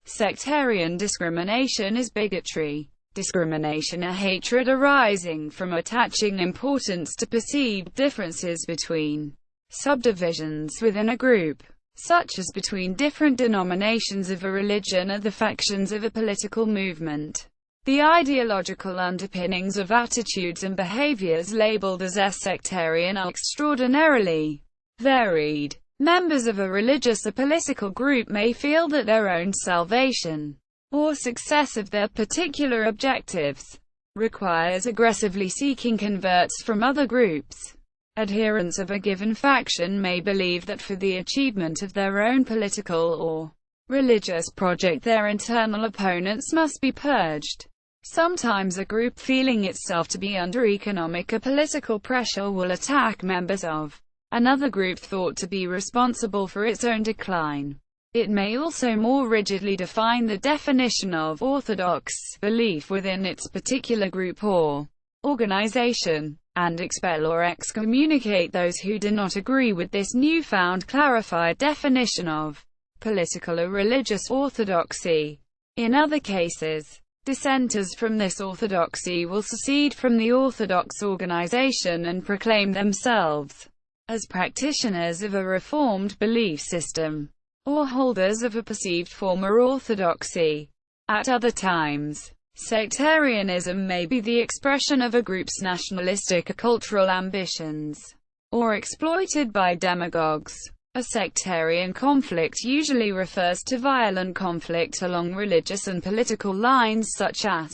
Sectarian discrimination is bigotry. Discrimination, a hatred arising from attaching importance to perceived differences between subdivisions within a group, such as between different denominations of a religion or the factions of a political movement. The ideological underpinnings of attitudes and behaviors labeled as sectarian are extraordinarily varied. Members of a religious or political group may feel that their own salvation, or success of their particular objectives, requires aggressively seeking converts from other groups. Adherents of a given faction may believe that for the achievement of their own political or religious project their internal opponents must be purged. Sometimes a group feeling itself to be under economic or political pressure will attack members of another group thought to be responsible for its own decline. It may also more rigidly define the definition of orthodox belief within its particular group or organization, and expel or excommunicate those who do not agree with this newfound clarified definition of political or religious orthodoxy. In other cases, dissenters from this orthodoxy will secede from the orthodox organization and proclaim themselves as practitioners of a reformed belief system, or holders of a perceived former orthodoxy. At other times, sectarianism may be the expression of a group's nationalistic or cultural ambitions, or exploited by demagogues. A sectarian conflict usually refers to violent conflict along religious and political lines, such as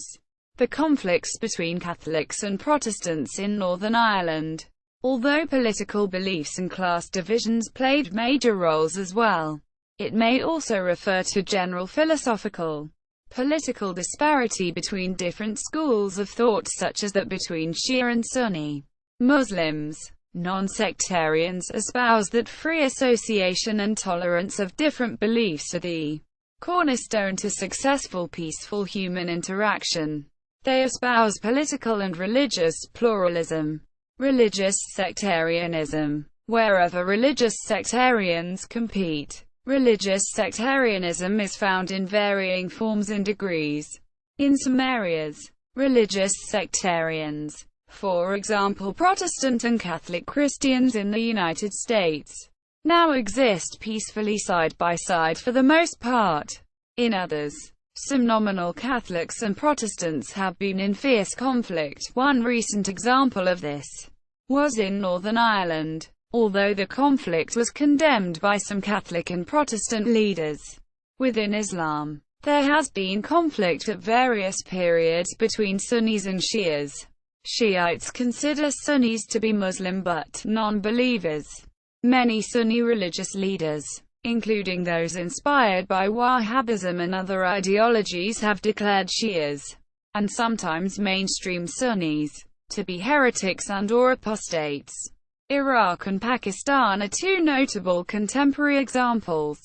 the conflicts between Catholics and Protestants in Northern Ireland, although political beliefs and class divisions played major roles as well. It may also refer to general philosophical, political disparity between different schools of thought, such as that between Shia and Sunni Muslims. Non-sectarians espouse that free association and tolerance of different beliefs are the cornerstone to successful peaceful human interaction. They espouse political and religious pluralism. Religious sectarianism. Wherever religious sectarians compete, religious sectarianism is found in varying forms and degrees. In some areas, religious sectarians, for example Protestant and Catholic Christians in the United States, now exist peacefully side by side for the most part. In others, some nominal Catholics and Protestants have been in fierce conflict. One recent example of this was in Northern Ireland, although the conflict was condemned by some Catholic and Protestant leaders. Within Islam, there has been conflict at various periods between Sunnis and Shias. Shiites consider Sunnis to be Muslim but non-believers. Many Sunni religious leaders, including those inspired by Wahhabism and other ideologies, have declared Shias, and sometimes mainstream Sunnis, to be heretics and/or apostates. Iraq and Pakistan are two notable contemporary examples.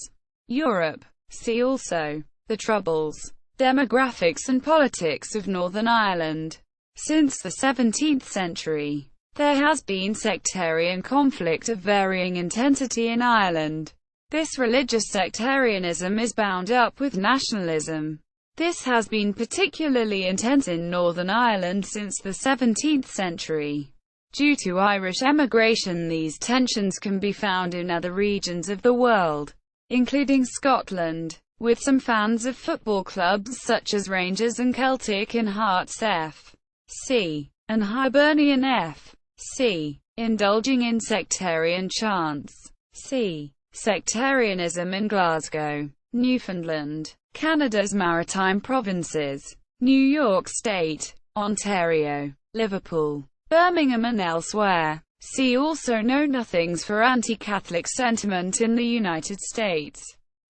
Europe. See also the Troubles, demographics and politics of Northern Ireland. Since the 17th century, there has been sectarian conflict of varying intensity in Ireland. This religious sectarianism is bound up with nationalism. This has been particularly intense in Northern Ireland since the 17th century. Due to Irish emigration, these tensions can be found in other regions of the world, including Scotland, with some fans of football clubs such as Rangers and Celtic and Hearts F.C. and Hibernian F.C. indulging in sectarian chants. C. Sectarianism in Glasgow, Newfoundland, Canada's Maritime Provinces, New York State, Ontario, Liverpool, Birmingham and elsewhere. See also Know Nothings for anti-Catholic sentiment in the United States.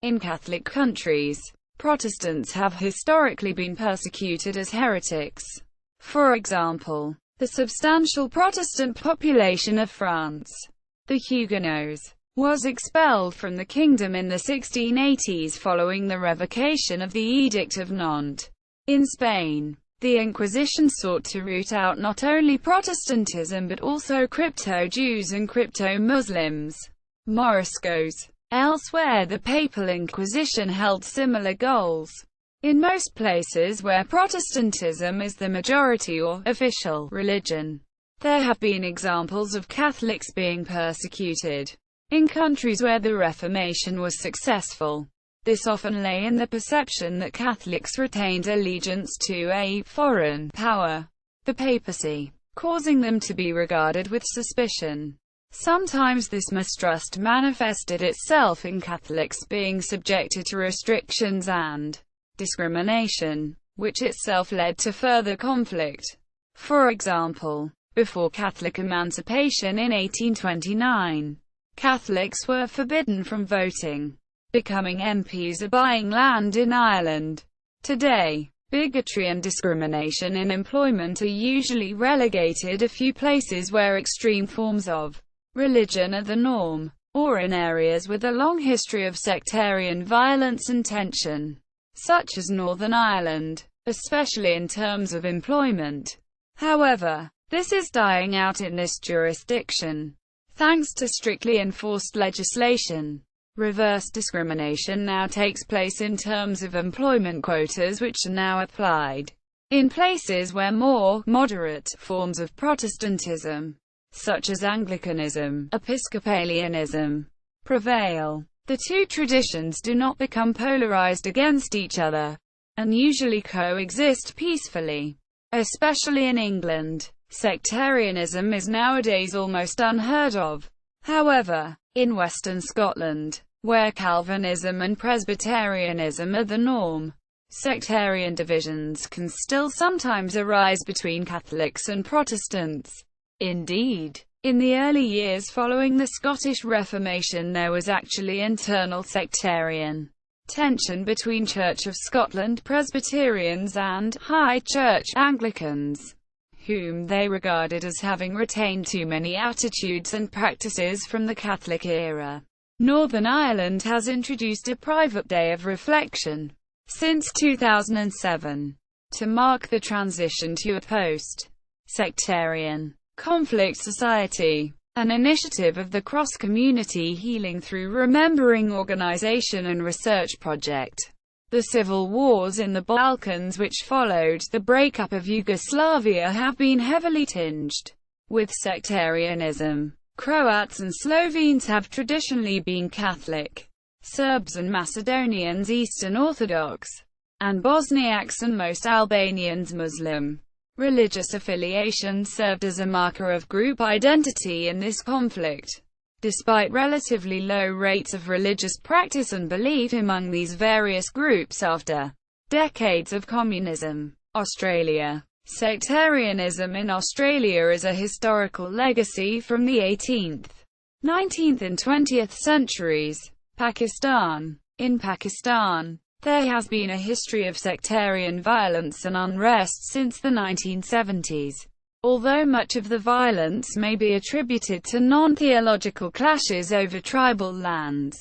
In Catholic countries, Protestants have historically been persecuted as heretics. For example, the substantial Protestant population of France, the Huguenots, was expelled from the kingdom in the 1680s following the revocation of the Edict of Nantes. In Spain, the Inquisition sought to root out not only Protestantism but also crypto-Jews and crypto-Muslims. Moriscos, Elsewhere, the Papal Inquisition held similar goals. In most places where Protestantism is the majority or official religion, there have been examples of Catholics being persecuted. In countries where the Reformation was successful, this often lay in the perception that Catholics retained allegiance to a foreign power, the papacy, causing them to be regarded with suspicion. Sometimes this mistrust manifested itself in Catholics being subjected to restrictions and discrimination, which itself led to further conflict. For example, before Catholic emancipation in 1829, Catholics were forbidden from voting, becoming MPs, or buying land in Ireland. Today, bigotry and discrimination in employment are usually relegated a few places where extreme forms of religion are the norm, or in areas with a long history of sectarian violence and tension, such as Northern Ireland, especially in terms of employment. However, this is dying out in this jurisdiction, thanks to strictly enforced legislation. Reverse discrimination now takes place in terms of employment quotas, which are now applied in places where more moderate forms of Protestantism, such as Anglicanism, Episcopalianism, prevail. The two traditions do not become polarized against each other, and usually coexist peacefully. Especially in England, sectarianism is nowadays almost unheard of. However, in Western Scotland, where Calvinism and Presbyterianism are the norm, sectarian divisions can still sometimes arise between Catholics and Protestants. Indeed, in the early years following the Scottish Reformation, there was actually internal sectarian tension between Church of Scotland Presbyterians and High Church Anglicans, whom they regarded as having retained too many attitudes and practices from the Catholic era. Northern Ireland has introduced a private day of reflection since 2007 to mark the transition to a post-sectarian conflict society, an initiative of the Cross-Community Healing Through Remembering organization and research project. The civil wars in the Balkans which followed the breakup of Yugoslavia have been heavily tinged with sectarianism. Croats and Slovenes have traditionally been Catholic, Serbs and Macedonians Eastern Orthodox, and Bosniaks and most Albanians Muslim. Religious affiliation served as a marker of group identity in this conflict. Despite relatively low rates of religious practice and belief among these various groups after decades of communism, Australia. Sectarianism in Australia is a historical legacy from the 18th, 19th and 20th centuries. Pakistan. In Pakistan, there has been a history of sectarian violence and unrest since the 1970s. Although much of the violence may be attributed to non-theological clashes over tribal lands,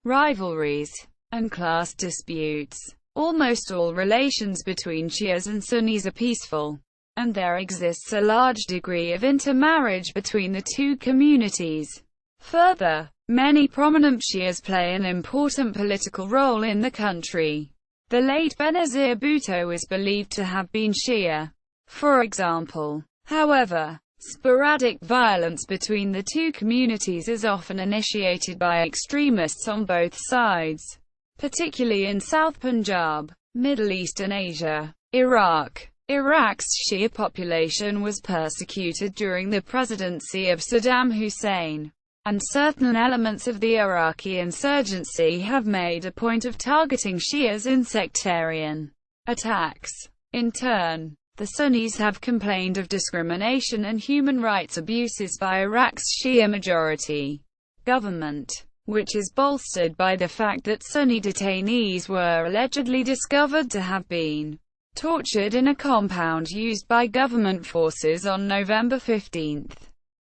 rivalries, and class disputes, almost all relations between Shias and Sunnis are peaceful, and there exists a large degree of intermarriage between the two communities. Further, many prominent Shias play an important political role in the country. The late Benazir Bhutto is believed to have been Shia, for example. However, sporadic violence between the two communities is often initiated by extremists on both sides, particularly in South Punjab, Middle East and Asia. Iraq. Iraq's Shia population was persecuted during the presidency of Saddam Hussein, and certain elements of the Iraqi insurgency have made a point of targeting Shias in sectarian attacks. In turn, the Sunnis have complained of discrimination and human rights abuses by Iraq's Shia majority government, which is bolstered by the fact that Sunni detainees were allegedly discovered to have been tortured in a compound used by government forces on November 15,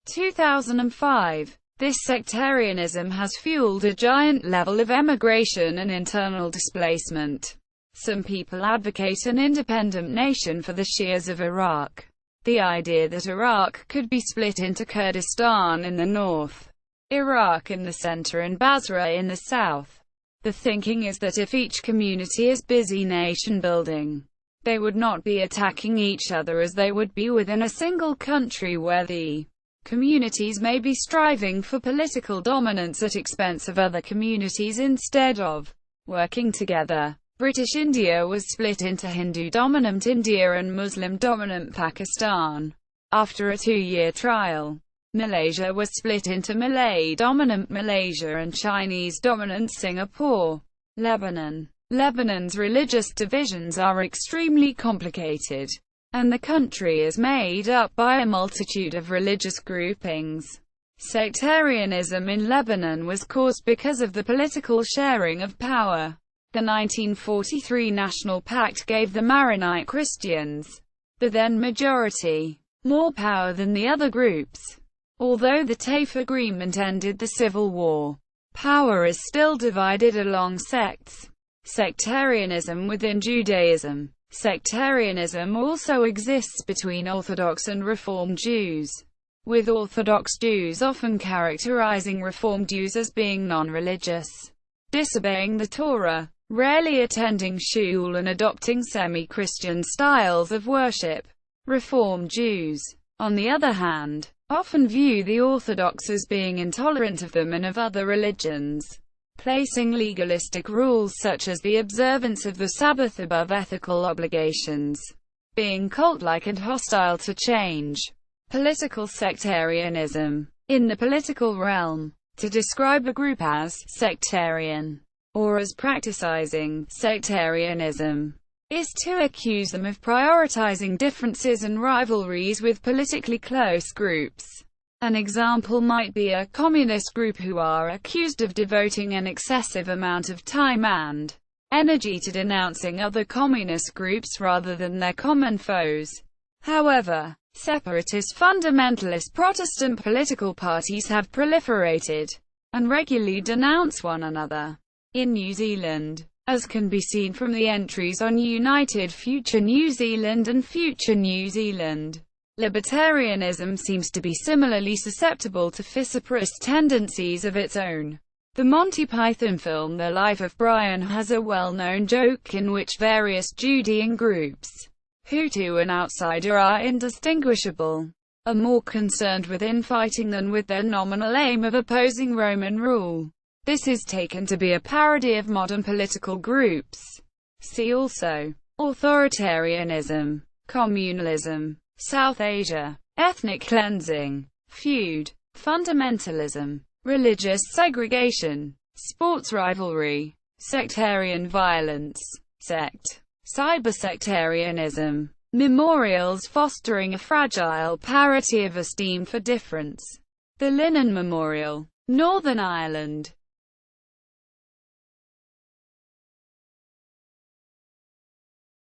2005. This sectarianism has fueled a giant level of emigration and internal displacement. Some people advocate an independent nation for the Shias of Iraq. The idea that Iraq could be split into Kurdistan in the north Iraq in the center and Basra in the south. The thinking is that if each community is busy nation-building, they would not be attacking each other as they would be within a single country where the communities may be striving for political dominance at expense of other communities instead of working together. British India was split into Hindu-dominant India and Muslim-dominant Pakistan. After a 2-year trial, Malaysia was split into Malay-dominant Malaysia and Chinese-dominant Singapore. Lebanon's religious divisions are extremely complicated, and the country is made up by a multitude of religious groupings. Sectarianism in Lebanon was caused because of the political sharing of power. The 1943 National Pact gave the Maronite Christians, the then majority, more power than the other groups. Although the Taif Agreement ended the civil war, power is still divided along sects. Sectarianism within Judaism. Sectarianism also exists between Orthodox and Reform Jews, with Orthodox Jews often characterizing Reform Jews as being non-religious, disobeying the Torah, rarely attending shul and adopting semi-Christian styles of worship. Reform Jews, on the other hand, often view the Orthodox as being intolerant of them and of other religions, placing legalistic rules such as the observance of the Sabbath above ethical obligations, being cult-like and hostile to change. Political sectarianism. In the political realm, to describe a group as sectarian, or as practicing sectarianism, is to accuse them of prioritizing differences and rivalries with politically close groups. An example might be a communist group who are accused of devoting an excessive amount of time and energy to denouncing other communist groups rather than their common foes. However, separatist fundamentalist Protestant political parties have proliferated and regularly denounce one another. In New Zealand, as can be seen from the entries on United Future New Zealand and Future New Zealand, libertarianism seems to be similarly susceptible to vociferous tendencies of its own. The Monty Python film The Life of Brian has a well-known joke in which various Judean groups, Hutu and outsider, are indistinguishable, are more concerned with infighting than with their nominal aim of opposing Roman rule. This is taken to be a parody of modern political groups. See also authoritarianism, communalism, South Asia, ethnic cleansing, feud, fundamentalism, religious segregation, sports rivalry, sectarian violence, sect, cybersectarianism, memorials fostering a fragile parity of esteem for difference. The Linen Memorial, Northern Ireland.